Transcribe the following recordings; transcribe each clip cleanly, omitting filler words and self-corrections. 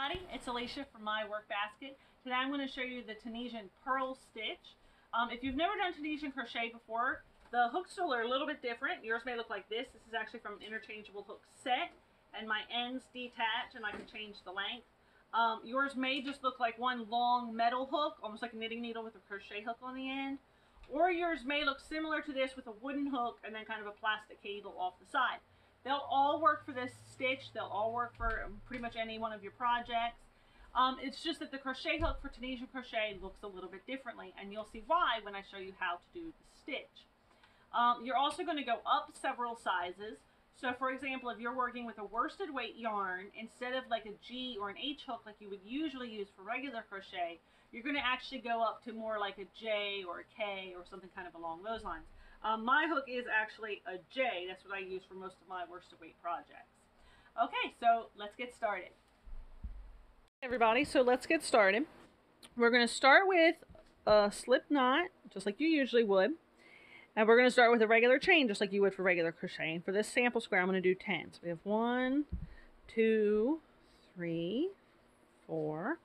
everybody, it's Alicia from My Work Basket. Today I'm going to show you the Tunisian Purl Stitch. If you've never done Tunisian Crochet before, the hooks still are a little bit different. Yours may look like this. This is actually from an interchangeable hook set, and my ends detach and I can change the length. Yours may just look like one long metal hook, almost like a knitting needle with a crochet hook on the end. Or yours may look similar to this with a wooden hook and then kind of a plastic cable off the side. They'll all work for this stitch. They'll all work for pretty much any one of your projects. It's just that the crochet hook for Tunisian Crochet looks a little bit differently, and you'll see why when I show you how to do the stitch. You're also going to go up several sizes. So for example, if you're working with a worsted weight yarn, instead of like a G or an H hook like you would usually use for regular crochet, you're going to actually go up to more like a J or a K or something kind of along those lines. My hook is actually a J. That's what I use for most of my worsted weight projects. Okay, so let's get started. Hey everybody, so let's get started. We're going to start with a slip knot, just like you usually would. And we're going to start with a regular chain, just like you would for regular crochet. And for this sample square, I'm going to do 10. So we have 1, 2, 3, 4,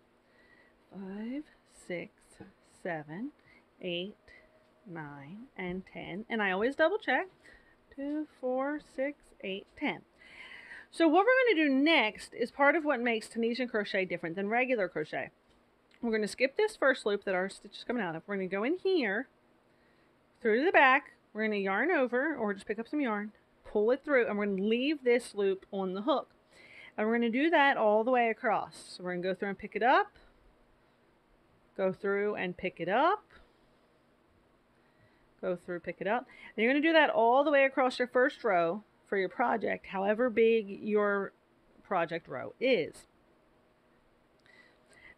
5, 6, 7, 8, 9, and 10. And I always double check. 2, 4, 6, 8, 10. So what we're going to do next is part of what makes Tunisian crochet different than regular crochet. We're going to skip this first loop that our stitch is coming out of. We're going to go in here, through to the back. We're going to yarn over, or just pick up some yarn, pull it through, and we're going to leave this loop on the hook. And we're going to do that all the way across. So we're going to go through and pick it up, go through and pick it up, go through, pick it up. And you're going to do that all the way across your first row for your project, however big your project row is.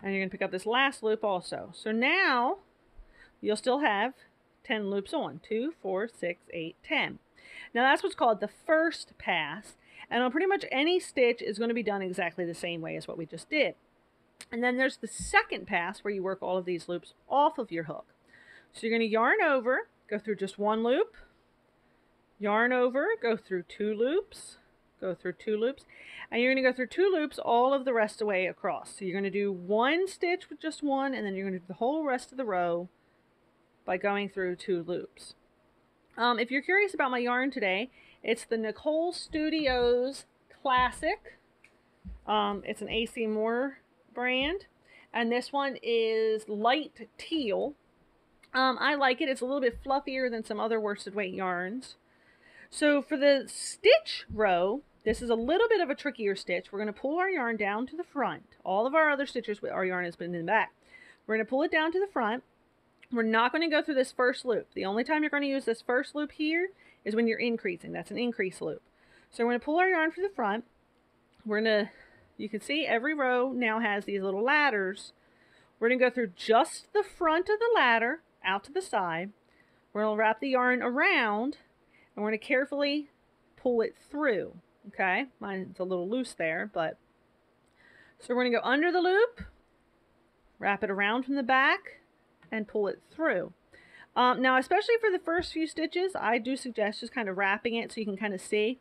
And you're going to pick up this last loop also. So now you'll still have 10 loops on. 2, 4, 6, 8, 10. Now that's what's called the first pass. And on pretty much any stitch is going to be done exactly the same way as what we just did. And then there's the second pass where you work all of these loops off of your hook. So you're going to yarn over, go through just one loop, yarn over, go through 2 loops, go through 2 loops, and you're going to go through 2 loops all of the rest of the way across. So you're going to do one stitch with just one, and then you're going to do the whole rest of the row by going through 2 loops. If you're curious about my yarn today, it's the Nicole Studios Classic. It's an AC Moore brand, and this one is light teal. I like it. It's a little bit fluffier than some other worsted weight yarns. So for the stitch row, this is a little bit of a trickier stitch. We're going to pull our yarn down to the front. All of our other stitches, our yarn has been in the back. We're going to pull it down to the front. We're not going to go through this first loop. The only time you're going to use this first loop here is when you're increasing. That's an increase loop. So we're going to pull our yarn to the front. We're going to, you can see every row now has these little ladders. We're going to go through just the front of the ladder out to the side. We're going to wrap the yarn around, and we're going to carefully pull it through. Okay, mine's a little loose there, but so we're going to go under the loop, wrap it around from the back, and pull it through. Now, especially for the first few stitches, I do suggest just kind of wrapping it so you can kind of see.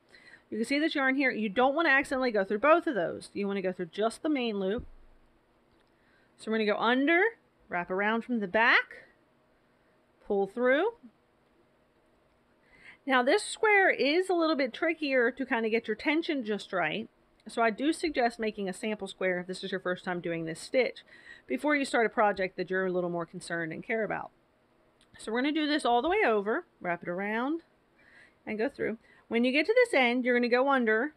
You can see this yarn here. You don't want to accidentally go through both of those. You want to go through just the main loop. So we're going to go under, wrap around from the back, pull through. Now this square is a little bit trickier to kind of get your tension just right. So I do suggest making a sample square if this is your first time doing this stitch before you start a project that you're a little more concerned and care about. So we're going to do this all the way over, wrap it around, and go through. When you get to this end, you're going to go under.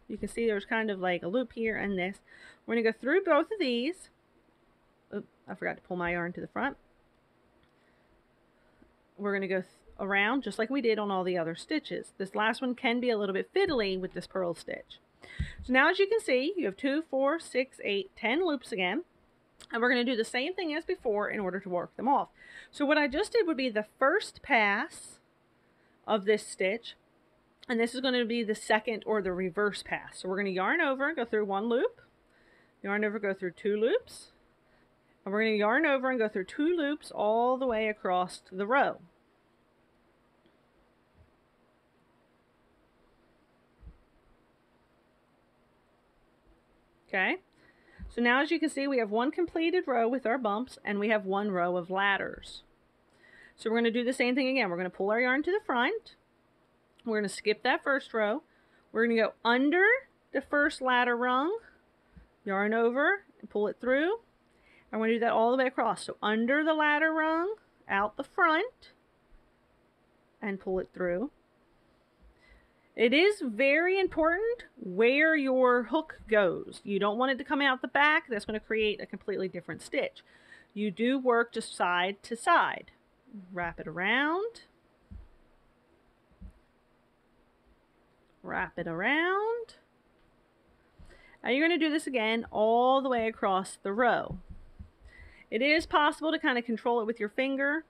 You can see there's kind of like a loop here and this. We're going to go through both of these. Oops, I forgot to pull my yarn to the front. We're going to go around just like we did on all the other stitches. This last one can be a little bit fiddly with this purl stitch. So now as you can see, you have 2, 4, 6, 8, 10 loops again. And we're going to do the same thing as before in order to work them off. So what I just did would be the first pass of this stitch. And this is going to be the second or the reverse pass. So we're going to yarn over, go through 1 loop. Yarn over, go through 2 loops. And we're going to yarn over and go through 2 loops all the way across the row. Okay, So now as you can see, we have one completed row with our bumps and we have one row of ladders. So we're going to do the same thing again. We're going to pull our yarn to the front. We're going to skip that first row. We're going to go under the first ladder rung, yarn over and pull it through. I'm going to do that all the way across. So under the ladder rung, out the front, and pull it through. It is very important where your hook goes. You don't want it to come out the back. That's going to create a completely different stitch. You do work just side to side. Wrap it around. Wrap it around. Now you're going to do this again all the way across the row. It is possible to kind of control it with your finger.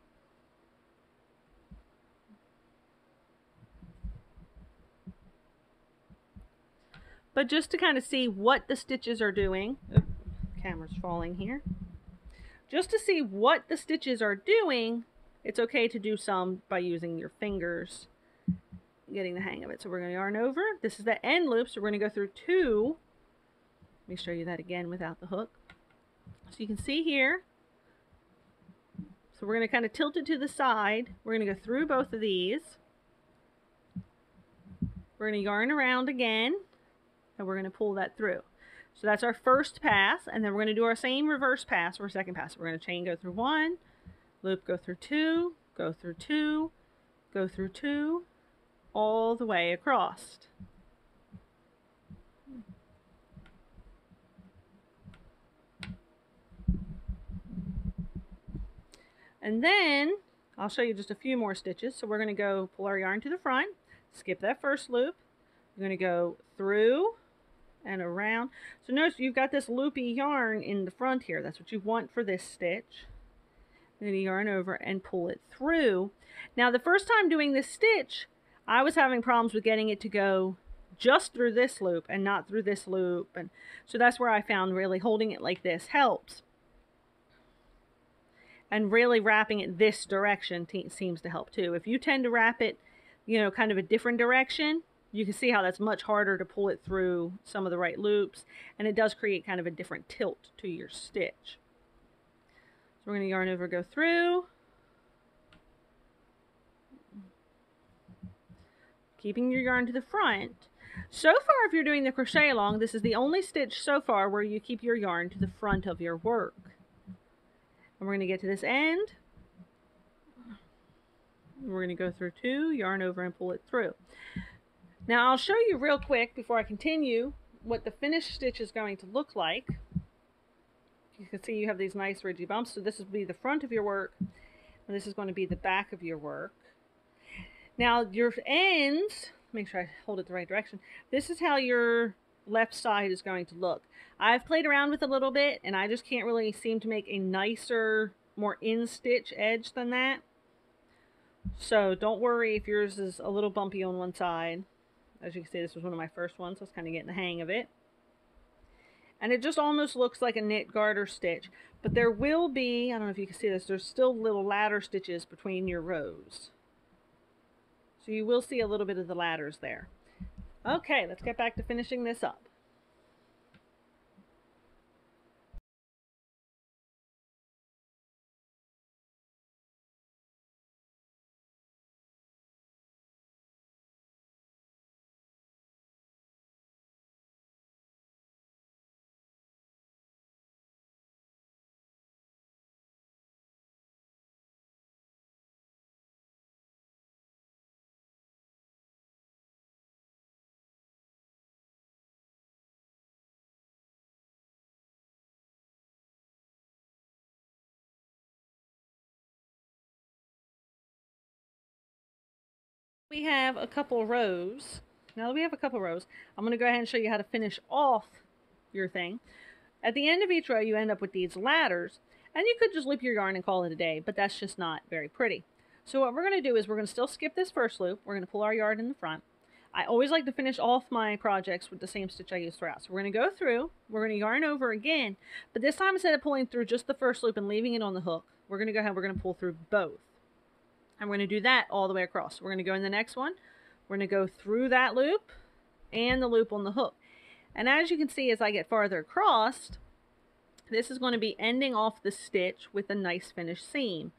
But just to kind of see what the stitches are doing. Oops, camera's falling here. Just to see what the stitches are doing, it's okay to do some by using your fingers, getting the hang of it. So we're going to yarn over. This is the end loop, so we're going to go through 2. Let me show you that again without the hook. So you can see here. So we're going to kind of tilt it to the side. We're going to go through both of these. We're going to yarn around again, and we're going to pull that through. So that's our first pass, and then we're going to do our same reverse pass for our second pass. We're going to chain go through 1, loop go through 2, go through 2, go through 2, all the way across. And then I'll show you just a few more stitches. So we're going to go pull our yarn to the front, skip that first loop. We're going to go through and around. So notice you've got this loopy yarn in the front here. That's what you want for this stitch. Then you yarn over and pull it through. Now the first time doing this stitch, I was having problems with getting it to go just through this loop and not through this loop. And so that's where I found really holding it like this helps. And really wrapping it this direction seems to help too. If you tend to wrap it, you know, kind of a different direction, you can see how that's much harder to pull it through some of the right loops, and it does create kind of a different tilt to your stitch. So we're going to yarn over, go through, keeping your yarn to the front. So far, if you're doing the crochet along, this is the only stitch so far where you keep your yarn to the front of your work. And we're going to get to this end. We're going to go through 2, yarn over and pull it through. Now I'll show you real quick before I continue what the finished stitch is going to look like. You can see you have these nice ridgy bumps. So this will be the front of your work, and this is going to be the back of your work. Now your ends, make sure I hold it the right direction. This is how your left side is going to look. I've played around with it a little bit, and I just can't really seem to make a nicer, more in-stitch edge than that. So don't worry if yours is a little bumpy on one side. As you can see, this was one of my first ones, so I was kind of getting the hang of it. And it just almost looks like a knit garter stitch. But there will be, I don't know if you can see this, there's still little ladder stitches between your rows. So you will see a little bit of the ladders there. Okay, let's get back to finishing this up. We have a couple rows. Now that we have a couple rows, I'm going to go ahead and show you how to finish off your thing. At the end of each row, you end up with these ladders, and you could just loop your yarn and call it a day, but that's just not very pretty. So what we're going to do is we're going to still skip this first loop. We're going to pull our yarn in the front. I always like to finish off my projects with the same stitch I use throughout. So we're going to go through, we're going to yarn over again, but this time instead of pulling through just the first loop and leaving it on the hook, we're going to go ahead, we're going to pull through both. And we're going to do that all the way across. We're going to go in the next one. We're going to go through that loop and the loop on the hook. And as you can see, as I get farther across, this is going to be ending off the stitch with a nice finished seam.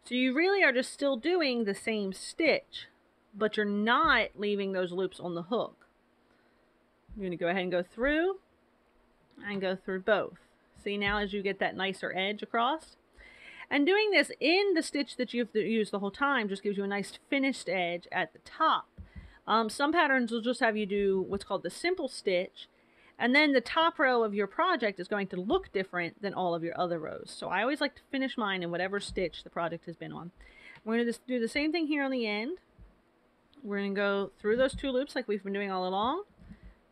So you really are just still doing the same stitch, but you're not leaving those loops on the hook. You're going to go ahead and go through both. See, now as you get that nicer edge across. And doing this in the stitch that you've used the whole time just gives you a nice finished edge at the top. Some patterns will just have you do what's called the simple stitch, and then the top row of your project is going to look different than all of your other rows. So I always like to finish mine in whatever stitch the project has been on. We're going to do the same thing here on the end. We're going to go through those 2 loops like we've been doing all along.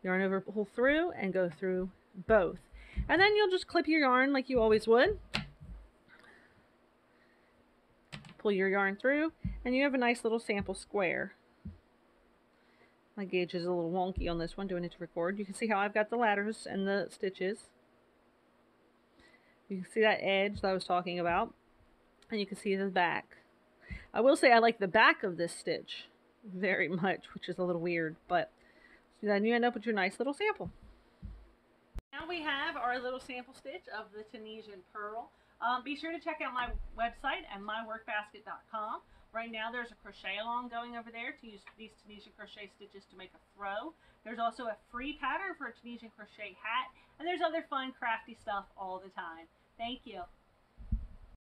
Yarn over, pull through, and go through both. And then you'll just clip your yarn like you always would. Pull your yarn through, and you have a nice little sample square. My gauge is a little wonky on this one, doing it to record. You can see how I've got the ladders and the stitches. You can see that edge that I was talking about, and you can see the back. I will say I like the back of this stitch very much, which is a little weird, but then you end up with your nice little sample. Now we have our little sample stitch of the Tunisian Purl. Be sure to check out my website at myworkbasket.com. Right now there's a crochet along going over there to use these Tunisian crochet stitches to make a throw. There's also a free pattern for a Tunisian crochet hat, and there's other fun crafty stuff all the time. Thank you.